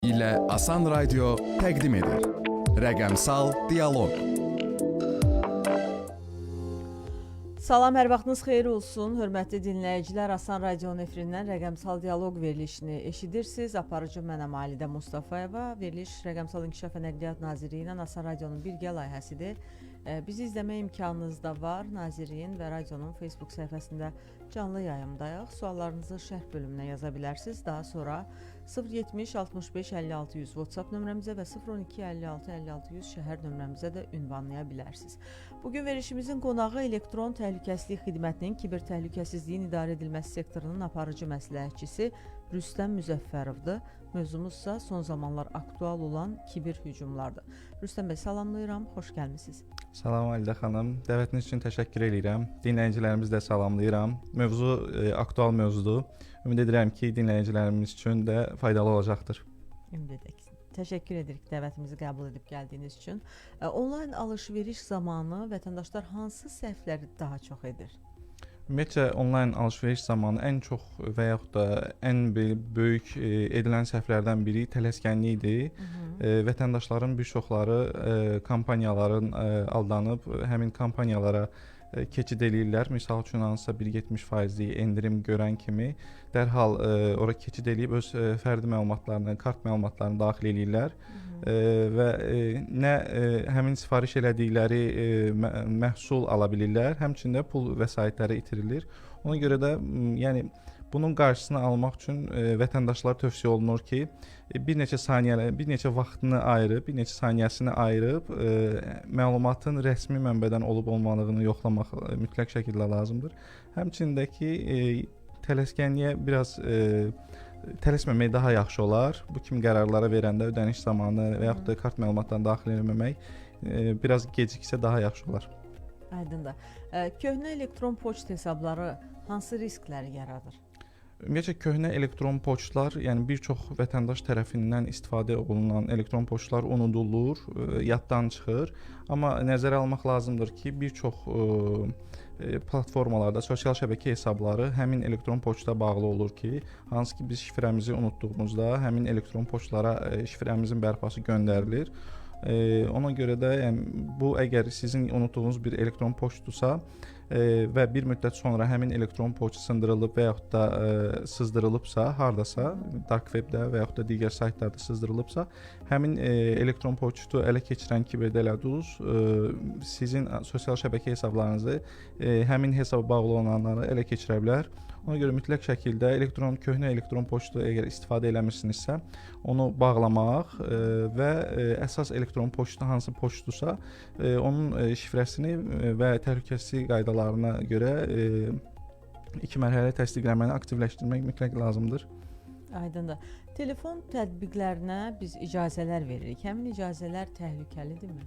ilə Asan Radio təqdim edir. Rəqəmsal Dialoq. Salam, hər vaxtınız xeyir olsun. Hörmətli dinləyicilər, Asan Radionun efirindən Rəqəmsal Dialoq verilişini eşidirsiniz. Aparıcı mənəm Alidə Mustafayeva. Veriliş Rəqəmsal İnkişaf və Nəqliyyat Nazirliyi ilə Asan Radionun birgə layihəsidir. Bizi izləmə imkanınız da var. Nazirin və radionun Facebook səhifəsində canlı yayımdayıq. Suallarınızı şərh bölümünə yaza bilərsiniz. Daha sonra 070 65 56 100 WhatsApp nömrəmizə və 02 56 56 100 şəhər nömrəmizə də ünvanlaya bilərsiniz. Bugün verilişimizin qonağı elektron təhlükəsizlik xidmətinin kiber təhlükəsizliyin idarə edilməsi sektorunun aparıcı məsləhətçisi Rüstəm Müzəffərovdur. Mövzumuzsa son zamanlar aktual olan kiber hücumlardır. Rüstəm bəy, salamlayıram, xoş gəlmisiniz. Salam Alidə xanım, dəvətiniz üçün təşəkkür edirəm. Dinləyicilərimizi də salamlayıram. Mövzu aktual mövzudur. Ümid edirəm ki, dinləyicilərimiz üçün də faydalı olacaqdır. Ümid edək. Təşəkkür edirik dəvətimizi qəbul edib gəldiyiniz üçün. Onlayn alış-veriş zamanı vətəndaşlar hansı səhvləri daha çox edir? Ümumiyyətcə, onlayn alış-veriş zamanı ən çox və yaxud da ən böyük edilən səhvlərdən biri tələskənlikdir. Vətəndaşların bir çoxları kampaniyaların aldanıb həmin kampaniyalara keçid eləyirlər. Misal üçün hansısa bir 70% endirim görən kimi dərhal ora keçid eləyib öz fərdi məlumatlarını, kart məlumatlarını daxil eləyirlər və nə həmin sifariş elədikləri məhsul ala bilirlər, həmçində pul vəsaitləri itirilir. Ona görə də yəni bunun qarşısını almaq üçün vətəndaşlara tövsiyə olunur ki, bir neçə vaxtını ayırıb, bir neçə saniyəsini ayırıb məlumatın rəsmi mənbədən olub-olmadığını yoxlamaq mütləq şəkildə lazımdır. Həmçində ki, tələskənliyə biraz tələsməmək daha yaxşı olar. Bu kimi qərarlara verəndə ödəniş zamanı və yaxud da kart məlumatlarını daxil etməmək biraz geciksə daha yaxşı olar. Aydındır. Köhnə elektron poçt hesabları hansı riskləri yaradır? Ümumiyyətcə, köhnə elektron poçtlar, yəni bir çox vətəndaş tərəfindən istifadə olunan elektron poçtlar unudulur, yaddan çıxır. Amma nəzərə almaq lazımdır ki, bir çox platformalarda sosial şəbəkə hesabları həmin elektron poçta bağlı olur ki, hansı ki biz şifrəmizi unutduğumuzda həmin elektron poçtlara şifrəmizin bərpası göndərilir. Ona görə də yəni, bu əgər sizin unutduğunuz bir elektron poçtdursa və bir müddət sonra həmin elektron poçt sındırılıb və yaxud da sızdırılıbsa, hardasa dark webdə və yaxud da digər saytlarda sızdırılıbsa, həmin elektron poçtu ələ keçirən kiberdələduz sizin sosial şəbəkə hesablarınızı həmin hesaba bağlı olanları ələ keçirə bilər. Ona görə mütləq şəkildə köhnə elektron poçtu əgər istifadə eləmirsinizsə, onu bağlamaq və əsas elektron poçtu hansı poçtdursa, onun şifrəsini və təhlükəsizlik qaydalarına görə 2 mərhələli təsdiqləməni aktivləşdirmək mütləq lazımdır. Aydındır. Telefon tətbiqlərinə biz icazələr veririk. Həmin icazələr təhlükəlidirmi?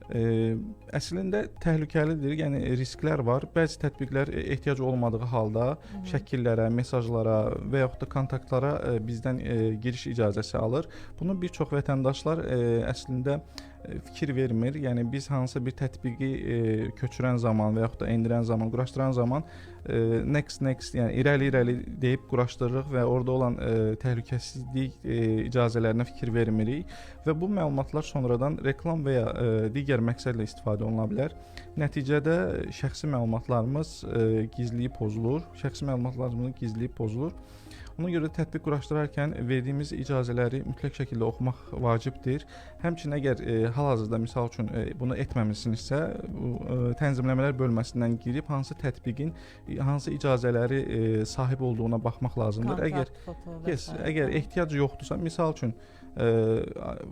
Əslində təhlükəlidir, yəni risklər var. Bəzi tətbiqlər ehtiyac olmadığı halda şəkillərə, mesajlara və yaxud da kontaktlara bizdən giriş icazəsi alır. Bunu bir çox vətəndaşlar əslində fikir vermir. Yəni biz hansısa bir tətbiqi köçürən zaman və yaxud da endirən zaman, quraşdıran zaman next, yəni irəli deyib quraşdırırıq və orada olan təhlükəsizlik icazələrinə fikir vermirik və bu məlumatlar sonradan reklam və ya digər məqsədlə istifadə oluna bilər. Nəticədə şəxsi məlumatlarımız gizliliyi pozulur. Ona görə tətbiq quraşdırarkən verdiyimiz icazələri mütləq şəkildə oxumaq vacibdir. Həmçinin əgər hal-hazırda misal üçün bunu etməmisinizsə, tənzimləmələr bölməsindən girib hansı tətbiqin hansı icazələri sahib olduğuna baxmaq lazımdır. Əgər ehtiyac yoxdursa, misal üçün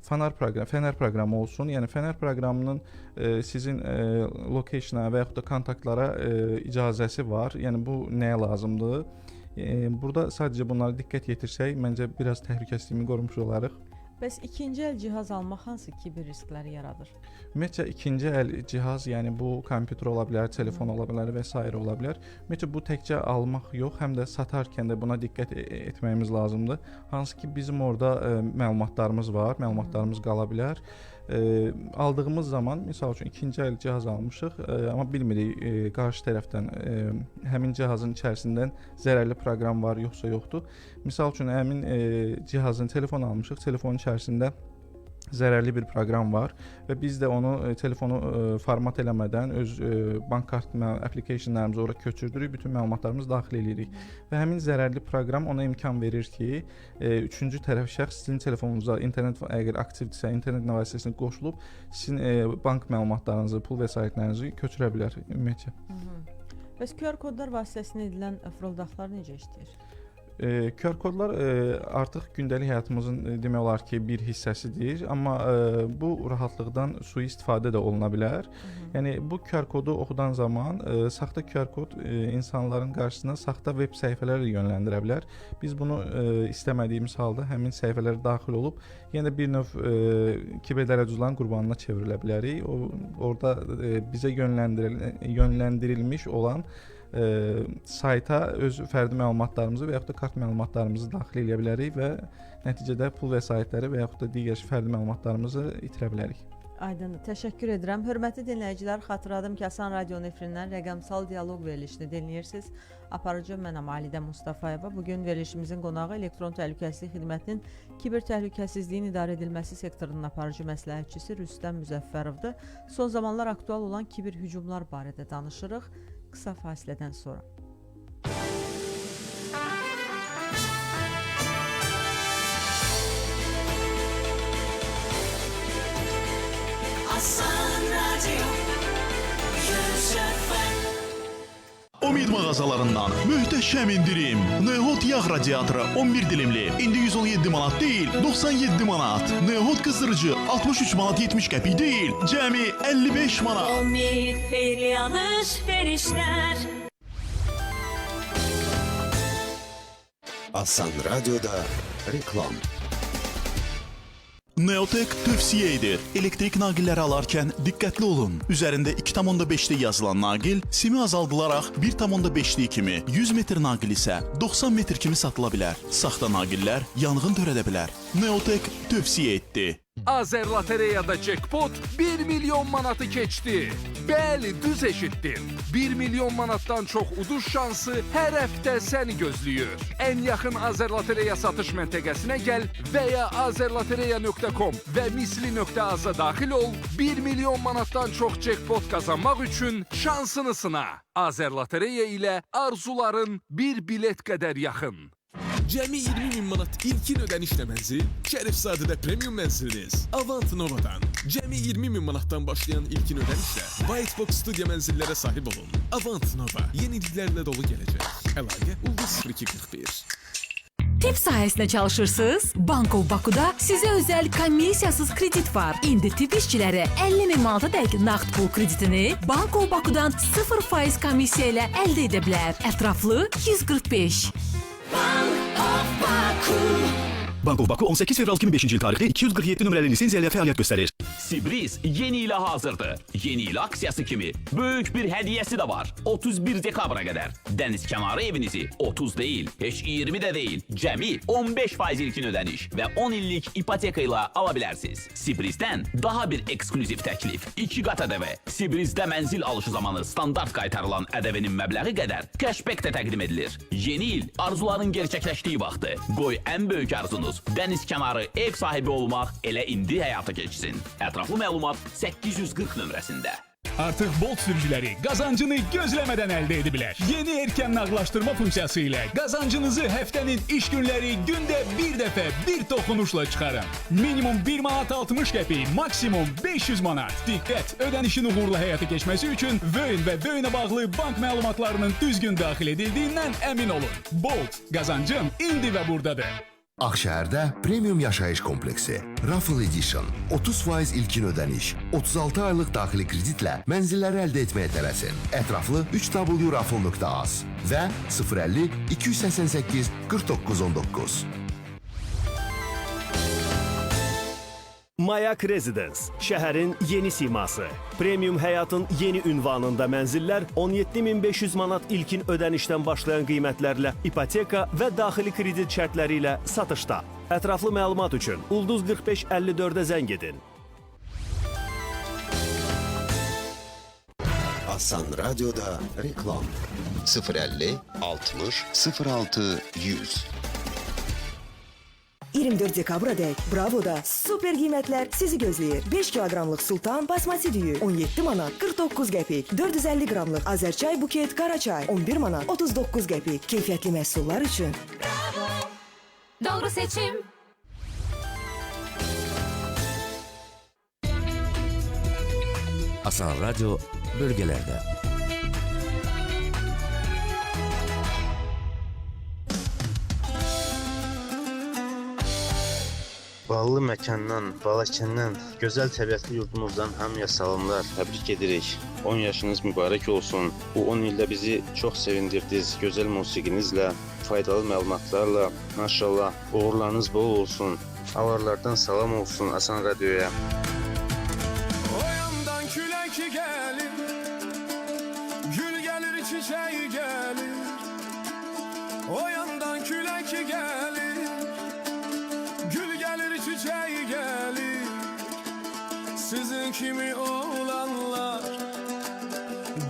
fənər proqramı olsun. Yəni fənər proqramının sizin location-a və yaxud da kontaktlara icazəsi var. Yəni bu nəyə lazımdır? Burada sadəcə bunlara diqqət yetirsək, məncə biraz təhlükəsizliyini qorumuş olarıq. Bəs ikinci əl cihaz almaq hansı kiber riskləri yaradır? Ümumiyyətcə ikinci əl cihaz, yəni bu kompüter ola bilər, telefon ola bilər və s. ola bilər. Ümumiyyətcə bu təkcə almaq yox, həm də satarkən də buna diqqət etməyimiz lazımdır. Hansı ki bizim orada məlumatlarımız var, məlumatlarımız qala bilər Aldığımız zaman, misal üçün ikinci əl cihaz almışıq, amma bilmirik qarşı tərəfdən həmin cihazın içərisindən zərərli proqram var yoxsa yoxdur. Misal üçün həmin cihazın telefon almışıq, telefonun içərisində zərərli bir proqram var və biz də onu telefonu format eləmədən öz bank kart applicationlarımızı ora köçürdürük, bütün məlumatlarımızı daxil edirik və həmin zərərli proqram ona imkan verir ki, üçüncü tərəf şəxs sizin telefonunuza internet əgər aktivdirsə, internet vasitəsilə qoşulub sizin bank məlumatlarınızı, pul vəsaitlərinizi köçürə bilər ümumiyyətlə. Bəs QR kodlar vasitəsilə edilən fırıldaqlar necə işləyir? QR kodlar artıq gündəlik həyatımızın demək olar ki, bir hissəsidir, amma bu rahatlıqdan sui-istifadə də oluna bilər. Yəni bu QR kodu oxudan zaman saxta QR kod insanların qarşısına saxta veb səhifələrlə yönləndirə bilər. Biz bunu istəmədiyimiz halda həmin səhifələrə daxil olub yenə bir növ kiberdələduzların qurbanına çevrilə bilərik. Orada bizə yönləndirilmiş olan sayta öz fərdi məlumatlarımızı və yaxud da kart məlumatlarımızı daxil edə bilərik və nəticədə pul vəsaitləri və yaxud da digər fərdi məlumatlarımızı itirə bilərik. Aydındır, təşəkkür edirəm. Hörmətli dinləyicilər, xatırladım ki, Asan Radio nefrindən rəqəmsal dialoq verilişini dinləyirsiniz. Aparıcı mənəm Alidə Mustafayeva. Bugün verilişimizin qonağı elektron təhlükəsizlik xidmətinin kiber təhlükəsizliyin idarə edilməsi sektorunun aparıcı məsləhətçisi Rüstəm Müzəffərovdur. Son zamanlar aktual olan kiber hücumlar barədə danışırıq. Qısa fasilədən sonra. Asan Radio 100 FM. Umid mağazalarından möhtəşəm indirim. Neod yağ radiatoru 11 dilimli. İndi 117 manat değil, 97 manat. Neod qızdırıcı 63 manat 70 qəpik değil, cəmi 55 manat. Umid xeyirli alış-verişlər. Asan Radyo'da reklam. Neotek tövsiyə edir. Elektrik naqilləri alarkən diqqətli olun. Üzərində 2,5'li yazılan naqil simi azaldılaraq 1,5'li kimi, 100 metr naqil isə 90 metr kimi satıla bilər. Saxta naqillər yanğın törədə bilər. Neotek tövsiyə etdi. Azerlotereyada jackpot 1 milyon manatı keçdi. Bəli, düz eşitdin. 1 milyon manatdan çox uduş şansı hər həftə səni gözləyir. Ən yaxın Azerlotereya satış məntəqəsinə gəl və ya azerlotereya.com və misli.az-a daxil ol. 1 milyon manatdan çox jackpot qazanmaq üçün şansını sına. Azerlotereya ilə arzuların bir bilet qədər yaxın. Cəmi 20 min manat ilkin ödənişlə mənzil, Şərifzadədə premium mənziliniz Avant Nova'dan. Cəmi 20 min manatdan başlayan ilkin ödənişlə Whitebox studiya mənzillərə sahib olun. Avant Nova yeniliklərlə dolu gələcək. Əlaqə Ulduz 0241. Tip sahəsində çalışırsınız? Banko Baku'da sizə özəl komissiyasız kredit var. İndi tip işçiləri 50 min manatadək nağd pul kreditini Banko Baku'dan 0% komissiya ilə əldə edə bilər. Ətraflı 145. Bank of Baku 18 fevral 2005 yıl tarihli 247 numaralı lisenziya fəaliyyət göstərir. Sibris yeni ilə hazırdır. Yeni il aksiyası kimi böyük bir hədiyəsi də var. 31 dekabra qədər. Dəniz kənarı evinizi 30 deyil, heç 20 də deyil, cəmi 15% ilkin ödəniş və 10 illik ipoteka ilə ala bilərsiniz. Sibrisdən daha bir eksklüziv təklif. 2 qat ədəvə. Sibrisdə mənzil alışı zamanı standart qaytarılan ədəvənin məbləği qədər cashback də təqdim edilir. Yeni il arzuların gerçəkləşdiyi vaxtı. Qoy ən böyük arzunuz dəniz kənarı ev sahibi olmaq elə indi həyata keçsin. Ətraflı məlumat 840 nömrəsində. Artıq Bolt sürücüləri qazancını gözləmədən əldə edə bilər. Yeni erkən nağdlaşdırma funksiyası ilə qazancınızı həftənin iş günləri gündə bir dəfə bir toxunuşla çıxarın. Minimum 1 manat 60 qəpik, maksimum 500 manat. Diqqət, ödənişin uğurlu həyata keçməsi üçün VÖN və VÖN-ə bağlı bank məlumatlarının düzgün daxil edildiyindən əmin olun. Bolt, qazancın indi və buradadır. Ağşəhərdə premium yaşayış kompleksi Raffle Edition 30% ilkin ödəniş 36 aylıq daxili kreditlə mənzilləri əldə etməyə tələsin. Ətraflı 3w.raffle.az və 050 288 4919. Mayak Residence, şəhərin yeni siması. Premium həyatın yeni ünvanında mənzillər 17.500 manat ilkin ödənişdən başlayan qiymətlərlə ipoteka və daxili kredit şərtləri ilə satışda. Ətraflı məlumat üçün Ulduz 4554-ə zəng edin. Asan Radioda reklam 050 60 06 100. 24 dekabradək Bravo'da super qiymətlər sizi gözləyir. 5 kiloqramlıq Sultan basmati düyü 17 manat 49 qəpik. 450 qramlıq Azərçay buket qaraçay 11 manat 39 qəpik. Keyfiyyətli məhsullar üçün Bravo. Doğru seçim. Asan Radyo bölgələrdə. Ballı məkandan, Balakəndən, gözəl təbiətli yurdumuzdan hamıya salamlar, təbrik edirik. 10 yaşınız mübarək olsun. Bu 10 ildə bizi çox sevindirdiniz. Gözəl musiqinizlə, faydalı məlumatlarla, maşallah, uğurlarınız bol olsun. Avarlardan salam olsun Asan Radioya. O yandan külək gəlir, gül gəlir, çiçək gəlir. O yandan külək gəlir, gül gəlir, çiçək gəlir. Sizin kimi olanlar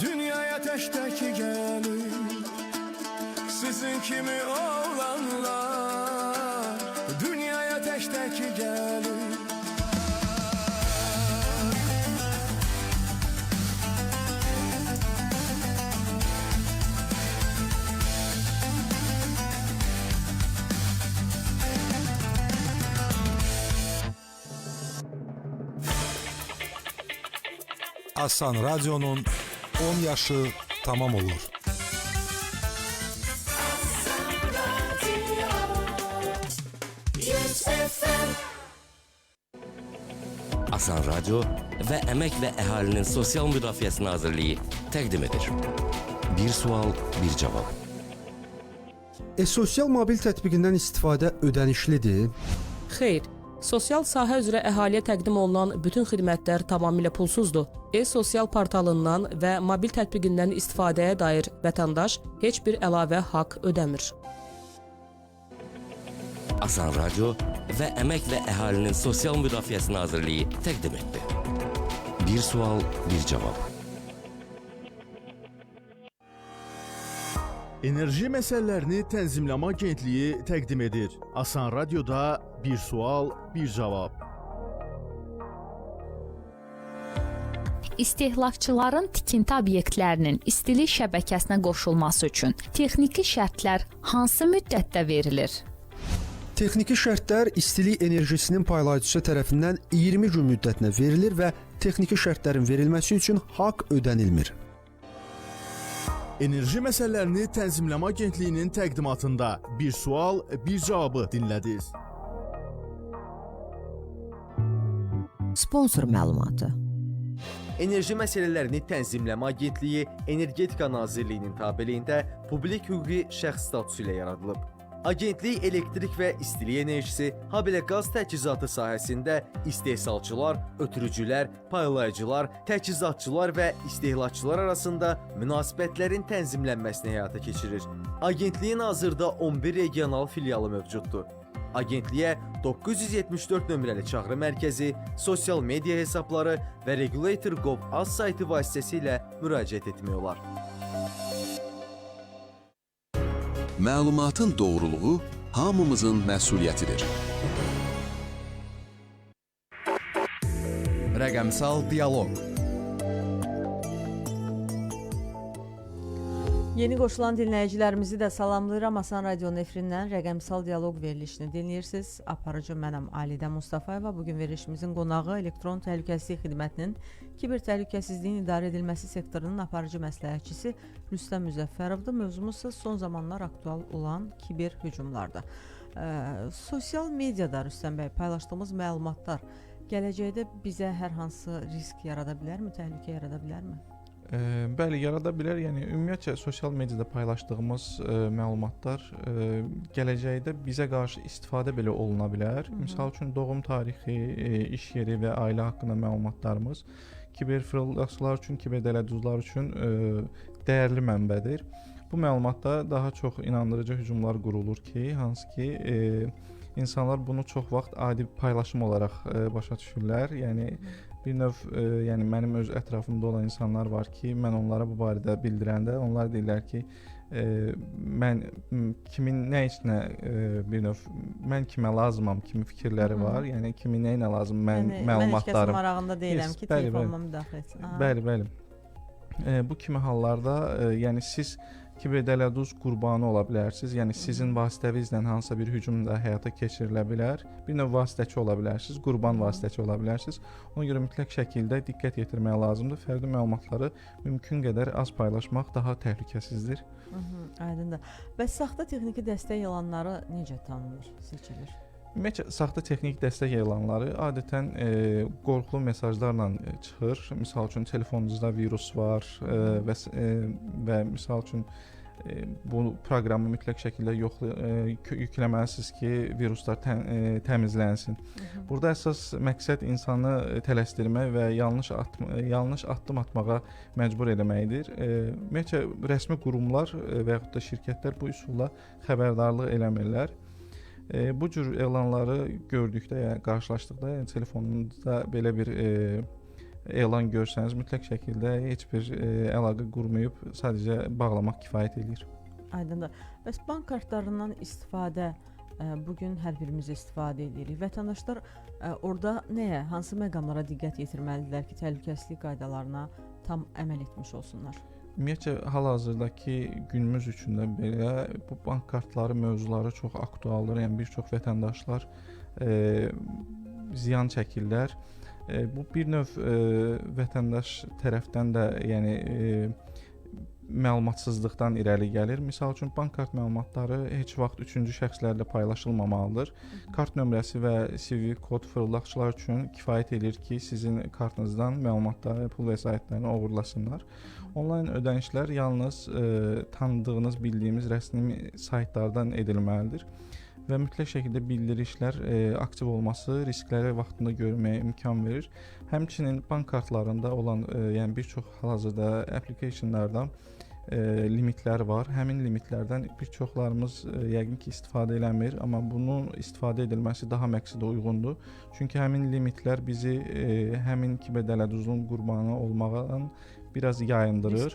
dünyaya tək-tək gəlir. Sizin kimi olanlar dünyaya tək-tək gəlir. Asan Radyo'nun 10 yaşı tamam olur. Asan Radyo və Əmək və Əhalinin Sosial Müdafiəsi Nazirliyi təqdim edir. Bir sual, bir cavab. E-sosial mobil tətbiqindən istifadə ödənişlidir? Xeyr. Sosial sahə üzrə əhaliyə təqdim olunan bütün xidmətlər tamamilə pulsuzdur. E-sosial portalından və mobil tətbiqindən istifadəyə dair vətəndaş heç bir əlavə haqq ödəmir. Asan Radyo və Əmək və Əhalinin Sosial Müdafiəsi Nazirliyi təqdim etdi. Bir sual, bir cavab. Enerji məsələlərini tənzimləmə agentliyi təqdim edir. Asan Radioda bir sual, bir cavab. İstehlakçıların tikinti obyektlərinin istilik şəbəkəsinə qoşulması üçün texniki şərtlər hansı müddətdə verilir? Texniki şərtlər istilik enerjisinin paylayıcısı tərəfindən 20 gün müddətinə verilir və texniki şərtlərin verilməsi üçün haqq ödənilmir. Enerji məsələlərini tənzimləmə agentliyinin təqdimatında bir sual, bir cavabı dinlədiniz. Sponsor məlumatı. Enerji məsələlərini tənzimləmə agentliyi Energetika Nazirliyinin tabeliyində publik hüquqi şəxs statusu ilə yaradılıb. Agentlik elektrik və istilik enerjisi, habelə qaz təchizatı sahəsində istehsalçılar, ötürücülər, paylayıcılar, təchizatçılar və istehlakçılar arasında münasibətlərin tənzimlənməsini həyata keçirir. Agentliyin hazırda 11 regional filialı mövcuddur. Agentliyə 974 nömrəli çağrı mərkəzi, sosial media hesabları və Regulator.gov.az saytı vasitəsilə müraciət etmək olar. Məlumatın doğruluğu hamımızın məsuliyyətidir. Rəqəmsal dialoq. Yeni qoşulan dinləyicilərimizi də salamlayıram. Asan Radionun efirindən rəqəmsal dialoq verilişini dinləyirsiniz. Aparıcı mənəm Alidə Mustafayeva. Bugün verilişimizin qonağı elektron təhlükəsizlik xidmətinin kiber təhlükəsizliyin idarə edilməsi sektorunun aparıcı məsləhətçisi Rüstəm Müzəffərovdur. Mövzumuz ise son zamanlar aktual olan kiber hücumlardır. Sosial mediada Rüstəm bəy paylaşdığımız məlumatlar gələcəkdə bizə hər hansı risk yarada bilərmi, təhlükə yarada bilərmi? Bəli, yarada bilər. Yəni ümumiyyətcə sosial mediada paylaşdığımız məlumatlar gələcəkdə bizə qarşı istifadə belə oluna bilər. Misal üçün doğum tarixi, iş yeri və ailə haqqında məlumatlarımız kiber fırıldaqçılar üçün, kiber dələduzlar üçün dəyərli mənbədir. Bu məlumatda daha çox inandırıcı hücumlar qurulur ki, hansı ki insanlar bunu çox vaxt adi paylaşım olaraq başa düşürlər. Yəni bir növ yəni mənim öz ətrafımda olan insanlar var ki, mən onlara bu barədə bildirəndə onlar deyirlər ki, mən kimin nə işinə bir növ mən kimə lazımam kimi fikirləri var. Yəni kimin nə lazım məlumatlarım. Mən heç kəsin marağında deyiləm ki, telefonuma müdaxilə etsin. Bəli. Bu kimi hallarda yəni siz kiberdələduz qurbanı ola bilərsiniz. Yəni sizin vasitəvinizlə hansısa bir hücum da həyata keçirilə bilər. Bir növ vasitəçi ola bilərsiniz, qurban vasitəçi ola bilərsiniz. Ona görə mütləq şəkildə diqqət yetirmək lazımdır. Fərdi məlumatları mümkün qədər az paylaşmaq daha təhlükəsizdir. Aydındır. Bəs saxta texniki dəstək elanları necə tanınır, seçilir? Ümumiyyətlə, saxta texniki dəstək elanları adətən qorxulu mesajlarla çıxır. Misal üçün, telefonunuzda virus var və misal üçün, bu proqramı mütləq şəkildə yükləməlisiniz ki, viruslar təmizlənsin. Burada əsas məqsəd insanı tələsdirmək və yanlış addım atmağa məcbur eləməkdir. Ümumiyyətlə, rəsmi qurumlar və yaxud da şirkətlər bu üsulla xəbərdarlıq eləmirlər. Bu cür elanları gördükdə, yəni qarşılaşdıqda, yəni telefonunuzda belə bir elan görsəniz, mütləq şəkildə heç bir əlaqə qurmayıb sadəcə bağlamaq kifayət eləyir. Aydındır. Bəs bank kartlarından istifadə bu gün hər birimiz istifadə edirik. Vətəndaşlar orada nəyə, hansı məqamlara diqqət yetirməlidirlər ki, təhlükəsizlik qaydalarına tam əməl etmiş olsunlar? Ümumiyyətlə, hal-hazırdakı günümüz üçün də belə bu bank kartları mövzuları çox aktualdır. Yəni bir çox vətəndaşlar ziyan çəkirlər. Bu bir növ vətəndaş tərəfdən də yəni məlumatsızlıqdan irəli gəlir. Misal üçün, bank kart məlumatları heç vaxt üçüncü şəxslərlə paylaşılmamalıdır. Kart nömrəsi və CVV kod fırıldaqçılar üçün kifayət edir ki, sizin kartınızdan məlumatları, pul vəsaitlərini oğurlasınlar. Onlayn ödənişlər yalnız tanıdığınız, bildiyimiz rəsmi saytlardan edilməlidir və mütləq şəkildə bildirişlər aktiv olması riskləri vaxtında görməyə imkan verir. Həmçinin bank kartlarında olan, yəni bir çox hal-hazırda applicationlarda limitlər var. Həmin limitlərdən bir çoxlarımız yəqin ki, istifadə eləmir, amma bunun istifadə edilməsi daha məqsədə uyğundur. Çünki həmin limitlər bizi həmin kiberdələduzluğun qurbanı olmaqdan biraz yayındırır.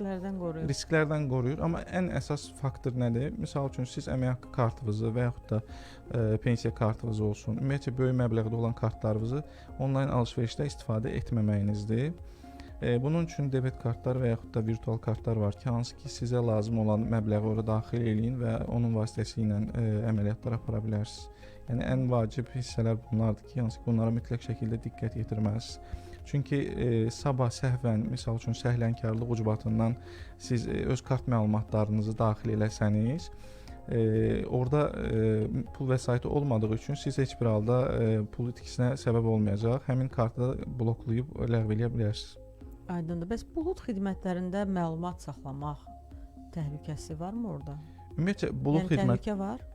Risklərdən qoruyur. Amma ən əsas faktor nədir? Misal üçün, siz əmək haqqı kartınızı və yaxud da pensiya kartınız olsun, ümumiyyətlə böyük məbləğdə olan kartlarınızı onlayn alış-verişdə istifadə etməməyinizdir. Bunun üçün debet kartlar və yaxud da virtual kartlar var ki, hansı ki, sizə lazım olan məbləği ora daxil eləyin və onun vasitəsilə əməliyyatlar apara bilərsiniz. Yəni, ən vacib hissələr bunlardır ki, hansı ki, bunlara mütləq şəkildə diqqət yetirməlisiniz. Çünki sabah səhvən, misal üçün səhlənkarlıq ucbatından siz öz kart məlumatlarınızı daxil eləsəniz, orada pul vəsaiti olmadığı üçün siz heç bir halda pul itkisinə səbəb olmayacaq. Həmin kartı bloklayıb ləğv eləyə bilərsiniz. Aydındır. Bəs bulud xidmətlərində məlumat saxlamaq təhlükəsi varmı orada? Ümumiyyətlə, bulud xidmət... təhlükə var?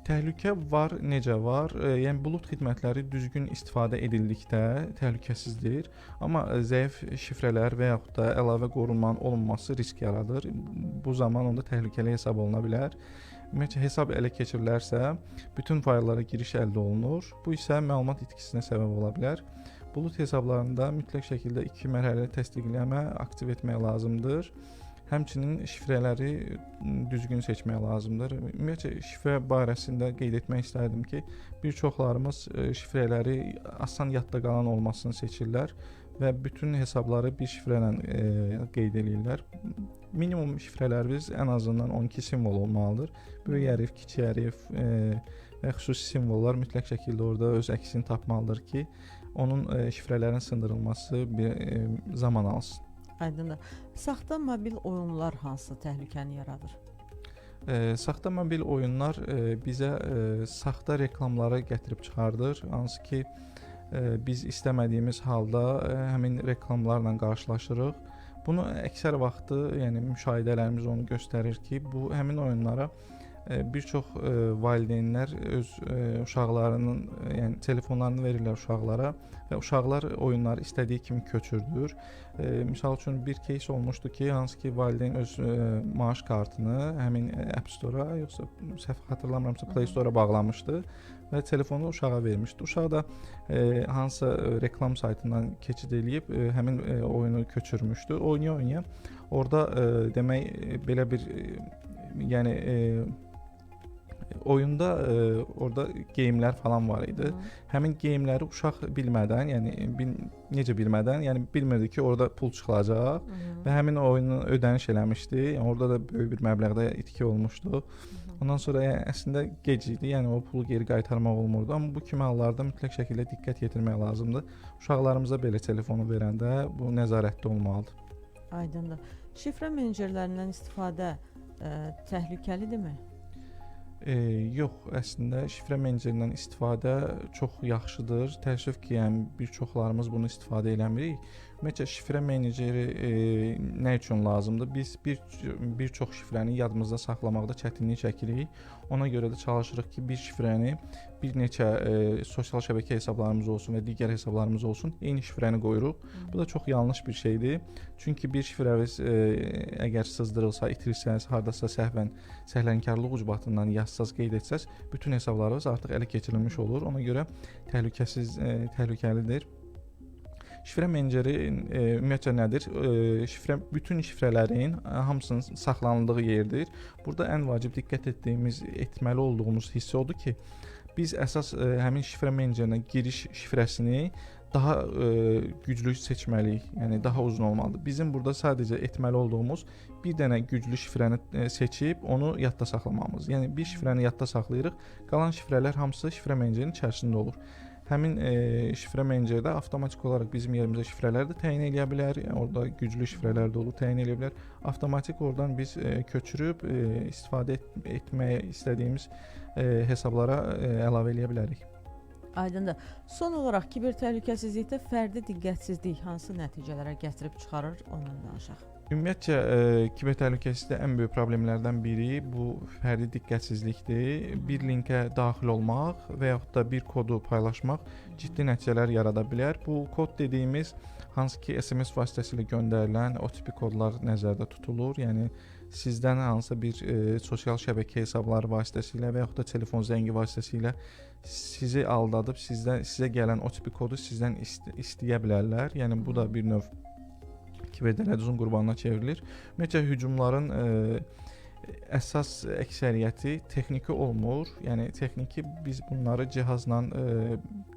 Təhlükə var, necə var? Yəni bulud xidmətləri düzgün istifadə edildikdə təhlükəsizdir, amma zəif şifrələr və yaxud da əlavə qorunmanın olunması risk yaradır. Bu zaman onda təhlükəli hesab oluna bilər. Ümumiyyətlə, hesab ələ keçirilərsə, bütün fayllara giriş əldə olunur. Bu isə məlumat itkisinə səbəb ola bilər. Bulud hesablarında mütləq şəkildə 2 mərhələli təsdiqləmə aktiv etmək lazımdır. Həmçinin şifrələri düzgün seçmək lazımdır. Ümumiyyətlə, şifrə barəsində qeyd etmək istərdim ki, bir çoxlarımız şifrələri asan yadda qalan olmasını seçirlər və bütün hesabları bir şifrə ilə qeyd edirlər. Minimum şifrələrimiz ən azından 12 simvol olmalıdır. Böyük hərf, kiçik hərf və xüsusi simvollar mütləq şəkildə orada öz əksini tapmalıdır ki, onun şifrələrin sındırılması bir zaman alsın. Aydındır. Saxta mobil oyunlar hansı təhlükəni yaradır? Saxta mobil oyunlar bizə saxta reklamları gətirib çıxardır. Hansı ki, biz istəmədiyimiz halda həmin reklamlarla qarşılaşırıq. Bunu əksər vaxtı, yəni müşahidələrimiz onu göstərir ki, bu həmin oyunlara Bir çox valideynlər öz uşaqlarının, yəni telefonlarını verirlər uşaqlara və uşaqlar oyunları istədiyi kimi köçürdür. Misal üçün bir кейs olmuşdu ki, hansı ki valideyn öz maaş kartını həmin App Store-a, yoxsa səhv xatırlamıramsa Play Store-a bağlamışdı və telefonu uşağa vermişdi. Uşaq da hansısa reklam saytından keçid eləyib həmin oyunu köçürmüşdü. Oynaya orada demək belə bir yəni oyunda orada geyimlər falan var idi. Həmin geyimləri uşaq bilmədən, yəni necə bilmədən, yəni bilmirdi ki, orada pul çıxılacaq və həmin oyunu ödəniş eləmişdi. Yəni orada da böyük bir məbləğdə itki olmuşdu. Ondan sonra yəni, əslində gec idi, yəni o pulu geri qaytarmaq olmurdu. Amma bu kimi hallarda mütləq şəkildə diqqət yetirmək lazımdır. Uşaqlarımıza belə telefonu verəndə bu nəzarətdə olmalıdır. Aydındır. Şifrə menecerlərindən istifadə təhlükəlidirmi? Yox, əslində şifrə menecerindən istifadə çox yaxşıdır. Təəssüf ki, yəni bir çoxlarımız bunu istifadə eləmirik. Ümumiyyətlə şifrə meneceri nə üçün lazımdır? Biz bir çox şifrəni yadımızda saxlamaqda çətinlik çəkirik. Ona görə də çalışırıq ki, bir şifrəni bir neçə sosial şəbəkə hesablarımız olsun və digər hesablarımız olsun, eyni şifrəni qoyuruq. Bu da çox yanlış bir şeydir. Çünki bir şifrəniz əgər sızdırılsa, itirsəniz, hardasa səhvən səhlənkarlıq ucbatından yazsaz, qeyd etsəz, bütün hesablarınız artıq ələ keçirilmiş olur. Ona görə təhlükəlidir. Şifrə meneceri ümumiyyətlə nədir? Bütün şifrələrin hamısının saxlanıldığı yerdir. Burada ən vacib diqqət etməli olduğumuz hissə odur ki, biz əsas həmin şifrə menecerinə giriş şifrəsini daha güclü seçməliyik. Yəni daha uzun olmalıdır. Bizim burada sadəcə etməli olduğumuz bir dənə güclü şifrəni seçib onu yadda saxlamamız. Yəni bir şifrəni yadda saxlayırıq. Qalan şifrələr hamısı şifrə menecerinin içərisində olur. Həmin şifrə menecerdə avtomatik olaraq bizim yerimizə şifrələr də təyin edə bilər. Yəni, orada güclü şifrələr də olur, təyin edə bilər. Avtomatik oradan biz köçürüb istifadə etməyə istədiyimiz hesablara əlavə edə bilərik. Aydındır. Son olaraq kiber təhlükəsizlikdə fərdi diqqətsizlik hansı nəticələrə gətirib çıxarır, ondan danışaq. Ümumiyyətcə kiber təhlükəsizlikdə ən böyük problemlərdən biri bu fərdi diqqətsizlikdir. Bir linkə daxil olmaq və yaxud da bir kodu paylaşmaq ciddi nəticələr yarada bilər. Bu kod dediyimiz hansı ki SMS vasitəsilə göndərilən o tipi kodlar nəzərdə tutulur. Yəni sizdən hansısa bir sosial şəbəkə hesabları vasitəsilə və yaxud da telefon zəngi vasitəsilə sizi aldadıb sizə gələn o tipi kodu sizdən istəyə bilərlər. Yəni bu da bir növ kiber təcavüzün qurbanına çevrilir. Ümumiyyətlə hücumların əsas əksəriyyəti texniki olmur. Yəni texniki biz bunları cihazla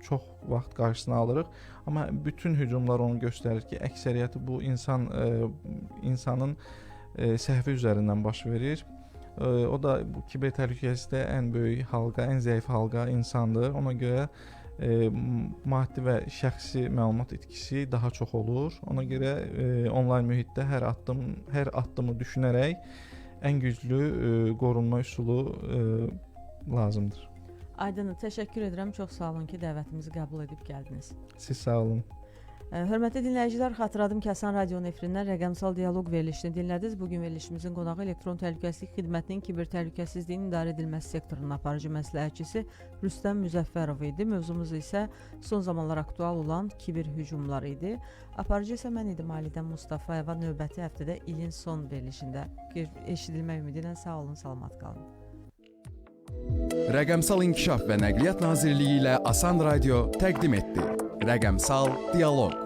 çox vaxt qarşısına alırıq. Amma bütün hücumlar onu göstərir ki, əksəriyyəti bu insanın səhvi üzərindən baş verir. O da bu kiber təhlükəsizlikdə ən böyük halqa, ən zəif halqa insandır. Ona görə maddi və şəxsi məlumat itkisi daha çox olur. Ona görə onlayn mühitdə hər addımı düşünərək ən güclü qorunma üsulu lazımdır. Aydındır, təşəkkür edirəm. Çox sağ olun ki, dəvətimizi qəbul edib gəldiniz. Siz sağ olun. Hörmətli dinləyicilər, xatırladım ki, Asan Radionun efirindən rəqəmsal dialoq verilişini dinlədiniz. Bugün verilişimizin qonağı elektron təhlükəsizlik xidmətinin kiber təhlükəsizliyin idarə edilməsi sektorunun aparıcı məsləhətçisi Rüstəm Müzəffərov idi. Mövzumuz isə son zamanlar aktual olan kiber hücumlar idi. Aparıcı isə mən idim, Alidə Mustafayeva. Növbəti həftədə ilin son verilişində eşidilmək ümidi ilə sağ olun, salamat qalın. Rəqəmsal İnkişaf və Nəqliyyat Nazirliyi ilə Asan Radio təqdim etdi. Rəqəmsal Dialoq.